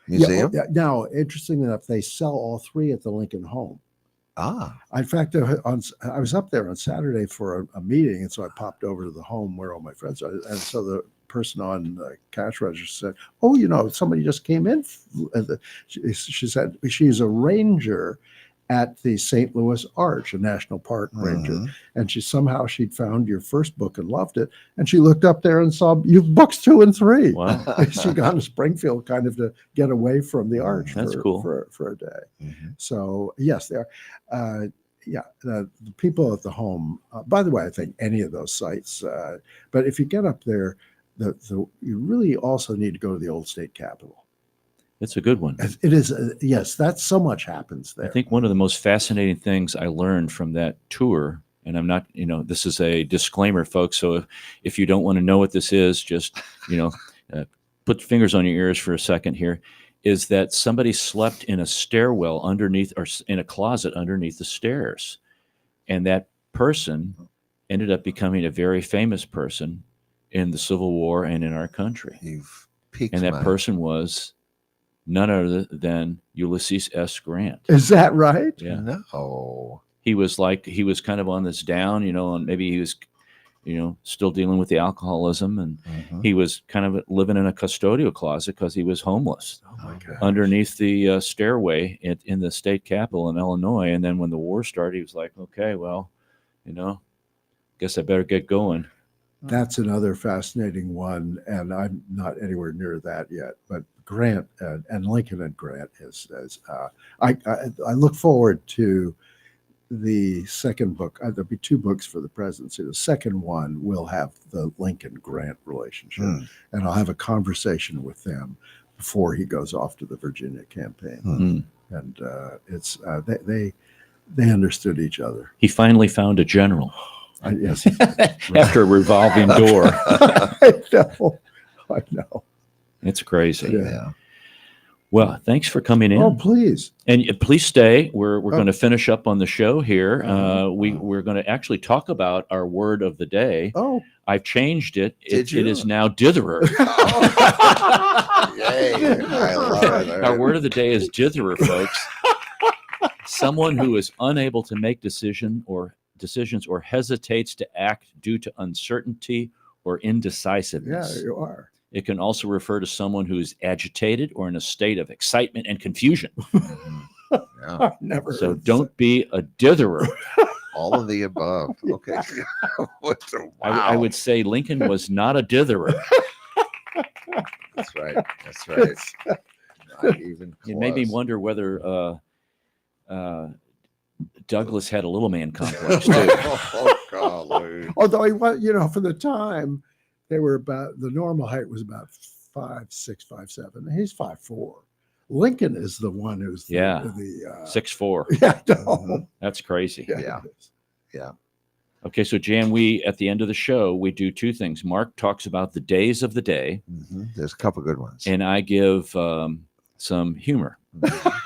Yeah, Museum? yeah. Now, interesting enough, they sell all three at the Lincoln Home. Ah. In fact, I was up there on Saturday for a meeting, and so I popped over to the home where all my friends are. And so the person on the cash register said, "Oh, you know, somebody just came in." She said she's a ranger at the St. Louis Arch, a national park ranger, Mhm. and she'd found your first book and loved it, and she looked up there and saw you've books 2 and 3. Wow. She got to Springfield kind of to get away from the Arch That's cool. for a day. Mhm. So yes, they are. The people at the home. By the way, I think any of those sites. But if you get up there, you really also need to go to the old state capitol. That's a good one. It is yes. That's so much happens I there. think one of the most fascinating things I learned from that tour, and I'm not, you know, this is a disclaimer, folks. So if you don't want to know what this is, just, you know, put your fingers on your ears for a second here, is that somebody slept in a stairwell underneath, or in a closet underneath the stairs. And that person ended up becoming a very famous person in the Civil War and in our country. You've piqued And that my- person was none other than Ulysses S. Grant. Is that right? Yeah. No. He was kind of on this down, you know, and maybe he was, you know, still dealing with the alcoholism, and Mhm. he was kind of living in a custodial closet because he was homeless Oh my God. underneath the stairway in the state capitol in Illinois. And then when the war started, he was like, okay, well, you know, guess I better get going. That's another fascinating one, and I'm not anywhere near that yet. But Grant and Lincoln and Grant I look forward to the second book. There'll be 2 books for the presidency. The second one will have the Lincoln Grant relationship, Mm. and I'll have a conversation with them before he goes off to the Virginia campaign. Mm. And it's they understood each other. He finally found a general Yes, after a revolving door. I know. It's crazy. Yeah. Yeah. Well, thanks for coming in. Oh, please. And please stay. We're Oh. going to finish up on the show here. Uh-huh. We're going to actually talk about our word of the day. Oh, I've changed it. Did It you? is now ditherer. Yay. I love it. All Our right. word of the day is ditherer, folks. Someone who is unable to make decisions or hesitates to act due to uncertainty or yeah, indecisiveness. you are. It can also refer to someone who is agitated or in a state of excitement and confusion. Mhm. Yeah. I've never. So heard don't be a ditherer. All of the above. Okay. What the- I wow. would say Lincoln was not a ditherer. That's right. That's right. Not even It made me close. wonder whether Douglas had a little man complex too. Oh, golly. Although he was, for the time, they were about the normal height was about 5'6", 5'7". He's 5'4". Lincoln is the one who's the, Yeah. the 6'4". yeah, no. Mhm. That's crazy. Yeah. it is. Okay, so Jan, we at the end of the show we do two things. Mark talks about the days of the day, Mhm. There's a couple good ones. and I give some humor. Mhm.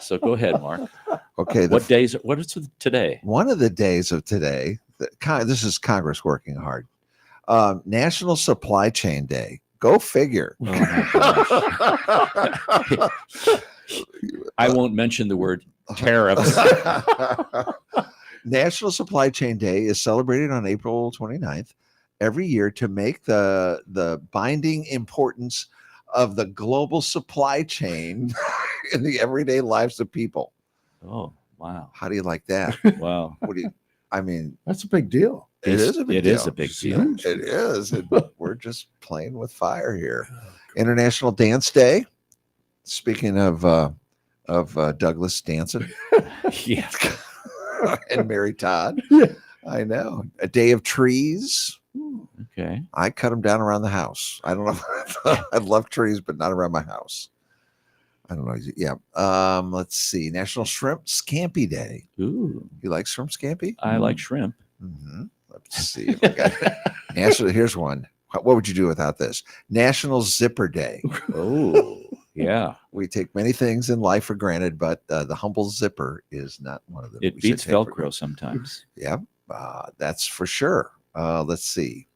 So go ahead, Mark. Okay. What days? What is today? One of the days of today, this is Congress working hard. National Supply Chain Day. Go figure. Oh my gosh. I won't mention the word tariffs. National Supply Chain Day is celebrated on April 29th every year to make the binding importance of the global supply chain in the everyday lives of people. Oh wow, How do you like that? wow. What do you? I mean, That's a big deal. it is a big It deal. is a big deal. Huge. It is. We're just playing with fire here. International Dance Day. Speaking of Douglas dancing Yeah. and Mary Todd, Yeah. I know. A Day of Trees. Okay. I cut them down around the house. I don't know. I love trees, but not around my house. I don't know. Yeah. Let's see. National Shrimp Scampi Day. Ooh, You like shrimp scampi? I like shrimp. Mm-hmm. Let's see. If I got National. Here's one. What would you do without this? National Zipper Day. Oh, yeah. We take many things in life for granted, but the humble zipper is not one of them. It we should beats take for Velcro granted. sometimes. Yeah, that's for sure. Let's see.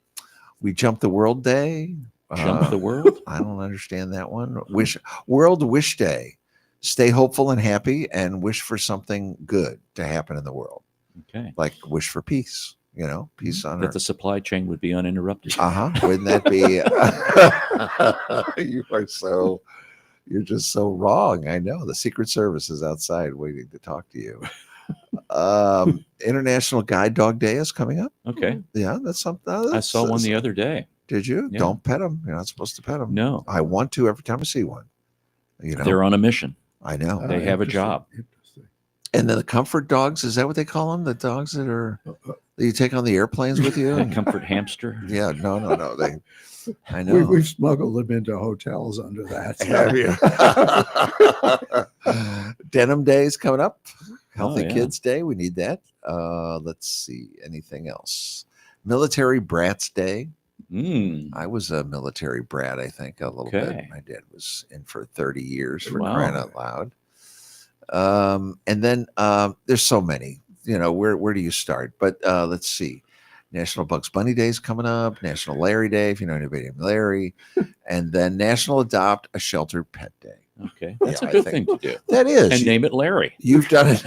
We jump the world day. Jump the world. I don't understand that one. World Wish Day. Stay hopeful and happy, and wish for something good to happen in the world. Okay. Like wish for peace. Peace on That earth. the supply chain would be uninterrupted. Wouldn't that be? You're just so wrong. I know. The Secret Service is outside waiting to talk to you. International Guide Dog Day is coming up. Okay. Yeah, that's something. I saw one the other day. Did you? Yeah. Don't pet them. You're not supposed to pet them. No, I want to every time I see one. they're on a mission. I know. They have a Interesting, job. interesting. And then the comfort dogs, is that what they call them? The dogs that you take on the airplanes with you? A comfort hamster. Yeah, no. I know. We've smuggled them into hotels under that. so- Have you? Denim Day is coming up. Healthy yeah. Kids Day. We need that. Let's see. Anything else? Military Brats Day. Mm, I was a military brat, I think, a little bit. Okay. My dad was in for 30 years for Wow. crying out loud. And then there's so many. Where do you start? But let's see. National Bugs Bunny Day is coming up. National Larry Day, if you know anybody named Larry. And then National Adopt a Sheltered Pet Day. okay. That's Yeah, a I good think- thing to do. That is. And name it Larry. You've done it.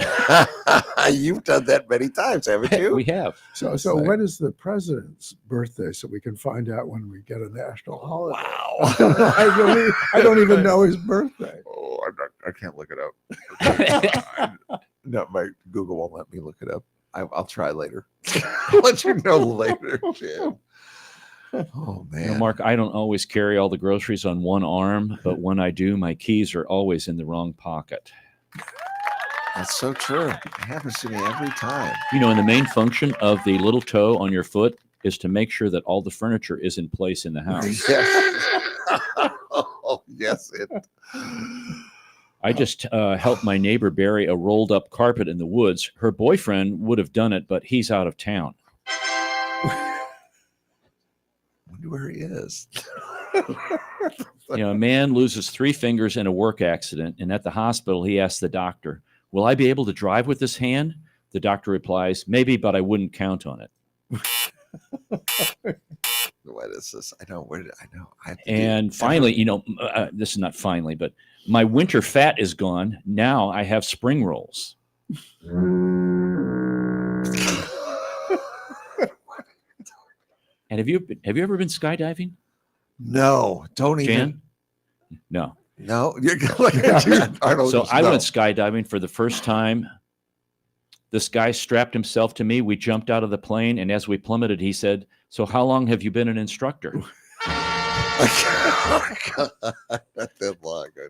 You've done that many times, haven't you? We have. So like- when is the president's birthday? So we can find out when we get a national holiday. Wow. I don't even know his birthday. Oh, I can't look it up. No, my Google won't let me look it up. I'll try later. I'll let you know later, Jim. Oh You know, man, Mark, I don't always carry all the groceries on one arm, but when I do, my keys are always in the wrong pocket. that's so true. It happens to me every time. You know, and the main function of the little toe on your foot is to make sure that all the furniture is in place in the house. Yes. Oh, yes. I just helped my neighbor bury a rolled up carpet in the woods. Her boyfriend would have done it, but he's out of town. Wonder where he is. A man loses 3 fingers in a work accident, and at the hospital, he asks the doctor, "Will I be able to drive with this hand?" The doctor replies, "Maybe, but I wouldn't count on it." What is this? I know. Where did I know? I have to And finally, this is not finally, but my winter fat is gone. Now I have spring rolls. And have you ever been skydiving, No, don't even. Jan? No. No, you're like Arnold. So goes, I no. went skydiving for the first time. This guy strapped himself to me. We jumped out of the plane, and as we plummeted, he said, "So how long have you been an instructor?" Not that long ago.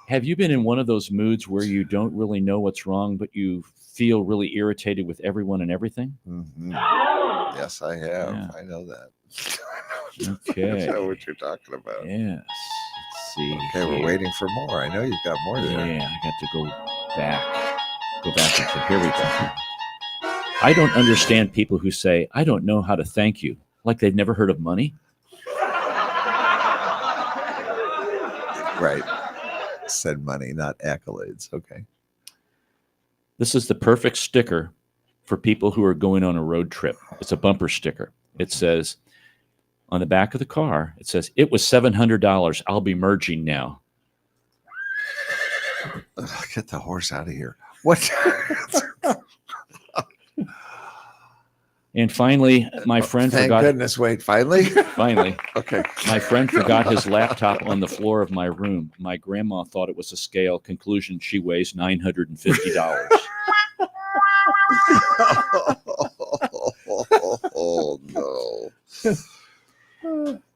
Have you been in one of those moods where you don't really know what's wrong, but you feel really irritated with everyone and everything? Mm-hmm. Yes, I have. Yeah. I know that. Okay. I know what you're talking about. Yes. Let's see. Okay, we're here. waiting for more. I know you've got more there. Yeah, I got to go back. Into, here we go. I don't understand people who say, "I don't know how to thank you," like they've never heard of money. Right. Said money, not accolades. Okay. This is the perfect sticker for people who are going on a road trip. It's a bumper sticker. It says, on the back of the car, it says, "It was $700. I'll be merging now." Ugh, get the horse out of here. What? And finally, my friend Thank forgot. goodness. Wait, finally? Finally, Okay. my friend forgot his laptop on the floor of my room. My grandma thought it was a scale. Conclusion: she weighs $950. Oh, no.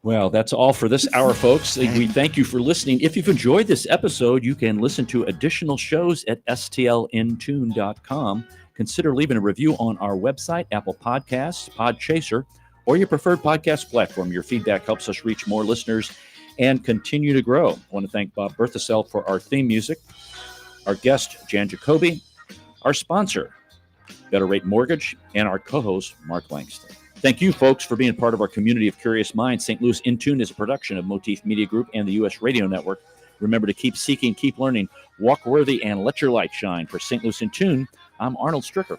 Well, that's all for this hour, folks. We thank you for listening. If you've enjoyed this episode, you can listen to additional shows at stlintune.com. Consider leaving a review on our website, Apple Podcasts, Podchaser, or your preferred podcast platform. Your feedback helps us reach more listeners and continue to grow. I want to thank Bob Berthasell for our theme music, our guest, Jan Jacoby, our sponsor, Better Rate Mortgage, and our co-host, Mark Langston. Thank you, folks, for being part of our community of curious minds. St. Louis In Tune is a production of Motif Media Group and the U.S. Radio Network. Remember to keep seeking, keep learning, walk worthy, and let your light shine. For St. Louis In Tune, I'm Arnold Stricker.